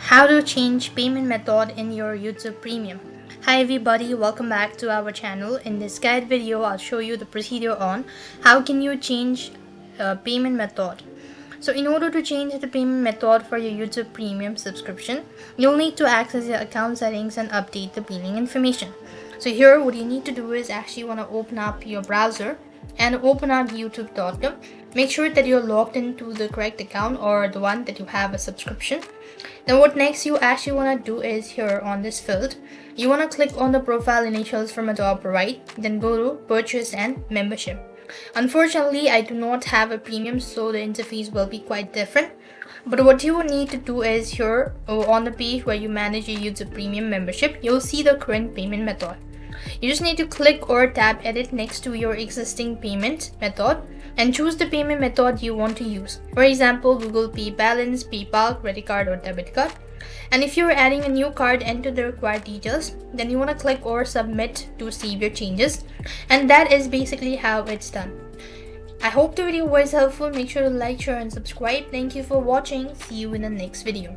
How to change payment method in your YouTube Premium. Hi everybody, welcome back to our channel. In this guide video, I'll show you the procedure on how can you change payment method. So in order to change the payment method for your YouTube Premium subscription, you'll need to access your account settings and update the billing information. So here what you need to do is actually want to open up your browser and open up youtube.com. Make sure that you're logged into the correct account or the one that you have a subscription. Then what next you actually want to do is here on this field, you want to click on the profile initials from the top right, then go to purchase and membership. Unfortunately, I do not have a premium, so the interface will be quite different. But what you will need to do is here on the page where you manage your YouTube Premium membership, you'll see the current payment method. You just need to click or tap edit next to your existing payment method and choose the payment method you want to use. For example, Google Pay balance, PayPal, credit card or debit card. And if you're adding a new card, enter the required details. Then you want to click or submit to save your changes. And that is basically how it's done. I hope the video was helpful. Make sure to like, share and subscribe. Thank you for watching. See you in the next video.